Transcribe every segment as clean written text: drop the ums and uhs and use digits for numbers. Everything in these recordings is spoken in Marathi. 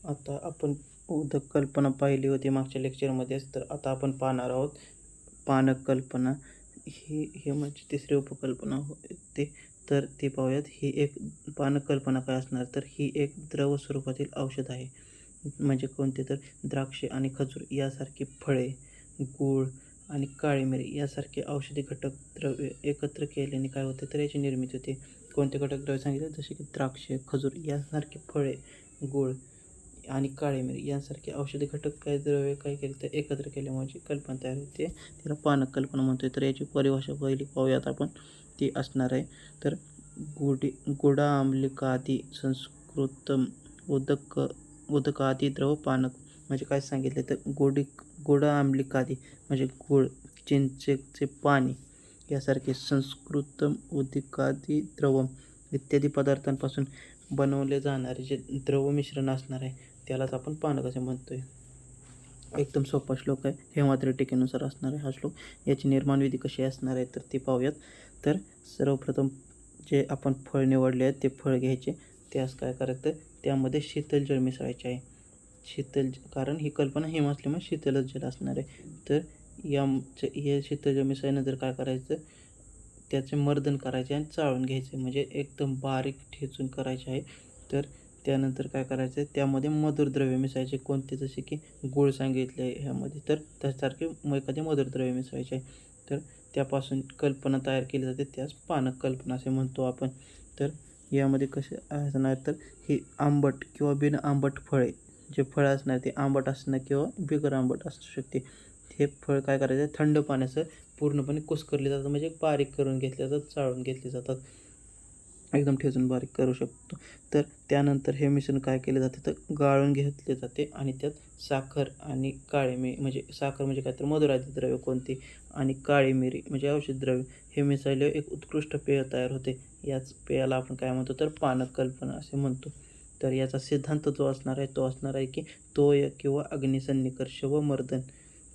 आता आपण उदक कल्पना पाहिली होती मागच्या लेक्चरमध्येच, तर आता आपण पाहणार आहोत पानक कल्पना. ही म्हणजे तिसरी उपकल्पना होती. तर ती पाहूयात. ही एक पानक कल्पना काय असणार, तर ही एक द्रव स्वरूपातील औषध आहे. म्हणजे कोणते, तर द्राक्षे आणि खजूर यासारखी फळे, गूळ आणि काळी मिरी यासारखे औषधी घटक द्रव्य एकत्र केल्याने काय होते, तर याची निर्मिती होते. कोणते घटक द्रव्य सांगितले, जसे की द्राक्षे, खजूर यासारखे फळे, गूळ आणि काळी मिरी यांसारखे औषधी घटक काय द्रव्य काय केले, तर एकत्र केल्यामुळे जी कल्पना तयार होते त्याला पानक कल्पना म्हणतोय. तर याची परिभाषा पहिली पाहूयात आपण. ती असणार आहे, तर गुडाआम्लिकादी संस्कृतम उदक उदकादी द्रव पानक. म्हणजे काय सांगितले, तर गुडाआम्लिकादी म्हणजे गुळ, चिंचेचे पाणी यासारखे संस्कृतम उदकादी द्रवम इत्यादी पदार्थांपासून बनवले जाणारे जे द्रव मिश्रण असणार आहे त्यालाच आपण पानक असे म्हणतोय. एकदम सोपा श्लोक आहे, हेमाद्री टीकेनुसार असणार आहे हा श्लोक. याची निर्माण विधी कशी असणार आहे, तर ती पाहूयात. तर सर्वप्रथम जे आपण फळ निवडले आहे ते फळ घ्यायचे. त्यास काय करायचं, त्यामध्ये शीतल जल मिसळायचे आहे. कारण ही कल्पना हिम असल्यामुळे शीतलच जल असणार आहे. तर हे शीतल जल मिसळल्यानंतर काय करायचं, त्याचे मर्दन करायचे आणि चाळून घ्यायचे, म्हणजे एकदम बारीक ठेचून करायचे आहे. तर त्यानंतर काय करायचं आहे, त्यामध्ये मधुर द्रव्य मिसळायचे. कोणते, जसे की गूळ सांगितले आहे ह्यामध्ये, तर त्यासारखे एखादे मधुर द्रव्य मिसळायचे आहे. तर त्यापासून कल्पना तयार केली जाते, त्यास पानक कल्पना असे म्हणतो आपण. तर यामध्ये कसे असणार, तर ही आंबट किंवा बिन आंबट फळे, जे फळं असणार ते आंबट असणं किंवा बिगर आंबट असू शकते. हे फळ काय करायचं, थंड पाण्याचं पूर्णपणे कुस्करले जातात, म्हणजे बारीक करून घेतले जातात, चाळून घेतले जातात, एकदम ठेचून बारीक करू शकतो. तर त्यानंतर हे मिश्रण काय केले जाते, तर गाळून घेतले जाते आणि त्यात साखर आणि काळी मिरी, म्हणजे साखर म्हणजे काय, तर मधुरादी द्रव्य कोणते, आणि काळी मिरी म्हणजे औषध द्रव्य हे मिसळले एक उत्कृष्ट पेय तयार होते. याच पेयाला आपण काय म्हणतो, तर पानक कल्पना असे म्हणतो. तर याचा सिद्धांत जो असणार आहे तो असणार आहे की तोय किंवा अग्निसन्निकर्ष व मर्दन.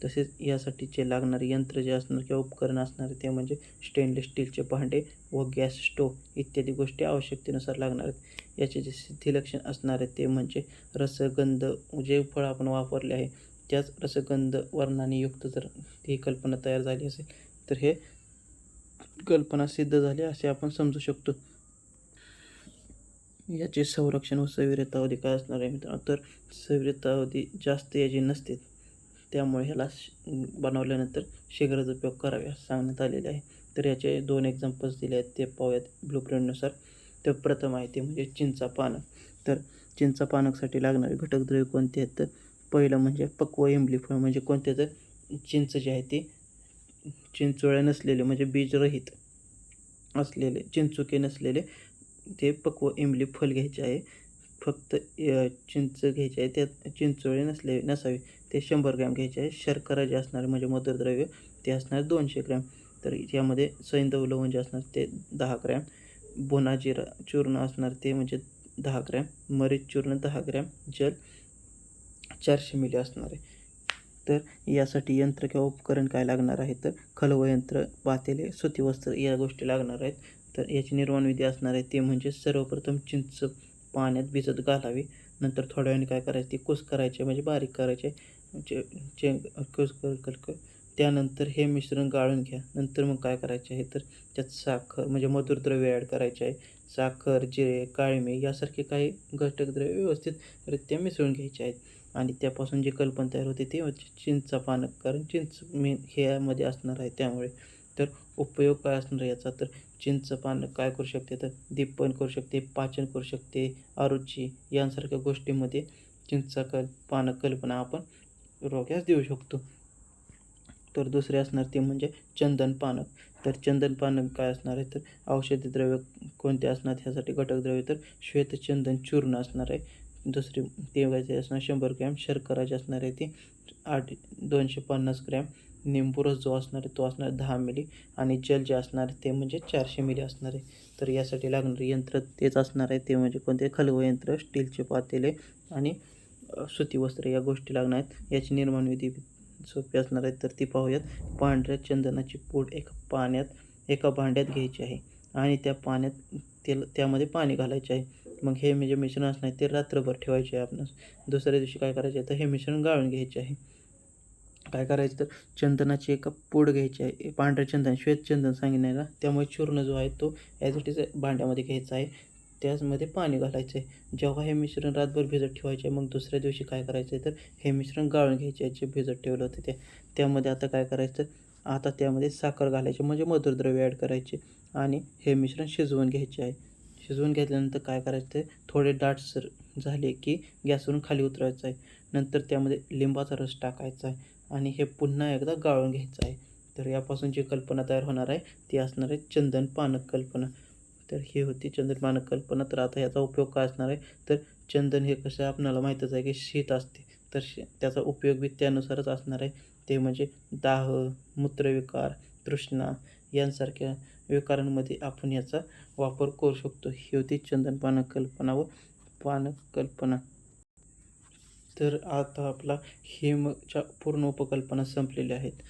तसेच यासाठीचे लागणारे यंत्र जे असणार किंवा उपकरण असणार ते म्हणजे स्टेनलेस स्टीलचे भांडे व गॅस स्टोव्ह इत्यादी गोष्टी आवश्यकतेनुसार लागणार आहेत. याचे जे सिद्धिलक्षण असणार आहे ते म्हणजे रसगंध, जे फळ आपण वापरले आहे त्याच रसगंध वर्णाने युक्त जर ही कल्पना तयार झाली असेल तर हे कल्पना सिद्ध झाली असे आपण समजू शकतो. याचे संरक्षण व सविरतावधी काय असणार आहे मित्रांनो, तर सविरतावधी जास्त याची नसते, त्यामुळे ह्याला बनवल्यानंतर शीघ्रच उपयोग करावे असं सांगण्यात आलेले आहे. तर याचे 2 एक्झाम्पल्स दिले आहेत, ते पाहूयात ब्लूप्रिंटनुसार. तर प्रथम आहे ते म्हणजे चिंचा पानक. तर चिंचा पानकसाठी लागणारे घटकद्रव्ये कोणते आहेत, तर पहिलं म्हणजे पक्व इमली फळ. म्हणजे कोणते, तर चिंच जे आहे ते चिंचोळ्या नसलेले, म्हणजे बीजरहित असलेले, चिंचुके नसलेले ते पक्व इमली फल घ्यायचे आहे. फक्त चिंच घ्यायची आहे, त्यात चिंचोळे नसावे, ते 100 ग्रॅम घ्यायचे आहे. शर्करा जे असणार म्हणजे मधुरद्रव्य ते असणार 200 ग्रॅम. तर यामध्ये सैंधव लवण जे असणार ते 10 ग्रॅम, बुना जिरा चूर्ण असणार ते म्हणजे 10 ग्रॅम, मरीच चूर्ण 10 ग्रॅम, जल 400 मिली असणार आहे. तर यासाठी यंत्र किंवा उपकरण काय लागणार आहे, तर खलवयंत्र, पातेले, सुती वस्त्र या गोष्टी लागणार आहेत. तर याची निर्माण विधी असणार आहे ते म्हणजे सर्वप्रथम चिंच पाण्यात भिजत घालावी. नंतर थोड्या वेळाने काय करायचे, ते करायचे, म्हणजे बारीक करायचे, त्यानंतर हे मिश्रण गाळून घ्या. नंतर मग काय करायचे आहे, तर त्यात साखर म्हणजे मधुर द्रव्य ॲड करायचे आहे. साखर, जिरे, काळी मिरी यासारखे काही घटकद्रव्ये व्यवस्थितरित्या मिसळून घ्यायचे आहेत. आणि त्यापासून जी कल्पना तयार होते ते म्हणजे चिंचा पानक, कारण चिंच मेन ह्यामध्ये असणार आहे त्यामुळे. तर उपयोग काय असणार आहे याचा, तर चिंच पानक काय करू शकते, तर दीपन करू शकते, पाचन करू शकते, अरुची यांसारख्या गोष्टींमध्ये पानक कल्पना आपण रोग्यास देऊ शकतो. तर दुसरे असणार ते म्हणजे चंदन पानक. तर चंदन पानक काय असणार आहे, तर औषधी द्रव्य कोणते असणार ह्यासाठी घटकद्रव्य, तर श्वेतचंदन चूर्ण असणार आहे. दुसरी ते असणार 100 ग्रॅम, शर्करा जी असणार आहे ती 250 ग्रॅम, निंबू रस जो असणार आहे तो असणार 10 मिली, आणि जल जे असणार आहे ते म्हणजे 400 मिली असणार आहे. तर यासाठी लागणारे यंत्र तेच असणार आहे, ते म्हणजे कोणते, खलवं यंत्र, स्टीलचे पातेले आणि सुती वस्त्र या गोष्टी लागणार आहेत. याची निर्माण विधी सोपी असणार आहे, तर ती पाहूयात. पांढऱ्या चंदनाची पूड एका भांड्यात घ्यायची आहे आणि त्या पाण्यात त्यामध्ये पाणी घालायचे आहे. मग हे जे मिश्रण असणार आहे ते रात्रभर ठेवायचे आहे आपणास. दुसऱ्या दिवशी काय करायचे आहे तर हे मिश्रण गाळून घ्यायचे आहे. काय करायचं तर चंदनाची एका पूड घ्यायची आहे. पांढरे चंदन, श्वेत चंदन सांगितलं ना, त्यामुळे चूर्ण जो आहे तो ॲज इट इज भांड्यामध्ये घ्यायचा आहे. त्याचमध्ये पाणी घालायचं आहे. जेव्हा हे मिश्रण रातभर भिजत ठेवायचे आहे, मग दुसऱ्या दिवशी काय करायचं आहे तर हे मिश्रण गाळून घ्यायचे आहे जे भिजत ठेवलं होतं ते. त्यामध्ये आता काय करायचं, आता त्यामध्ये साखर घालायची म्हणजे मधुरद्रव्य ॲड करायचे आणि हे मिश्रण शिजवून घ्यायचे आहे. शिजवून घेतल्यानंतर काय करायचं ते थोडे दाटसर झाले की गॅसवरून खाली उतरवायचं आहे. नंतर त्यामध्ये लिंबाचा रस टाकायचा आहे आणि हे पुन्हा एकदा गाळून घ्यायचं आहे. तर यापासून जी कल्पना तयार होणार आहे ती असणार आहे चंदन पानक कल्पना. तर ही होती चंदन पानक कल्पना. तर आता याचा उपयोग काय असणार आहे तर चंदन हे कसं आपल्याला माहीतच आहे की शीत असते, तर त्याचा उपयोग बी त्यानुसारच असणार आहे. ते म्हणजे दाह, मूत्रविकार, तृष्णा यांसारख्या विकारांमध्ये आपण याचा वापर करू शकतो. ही होती चंदन पानक कल्पना व पानक कल्पना. तर आता आपला हेमच्या पूर्ण उपकल्पना संपलेल्या आहेत.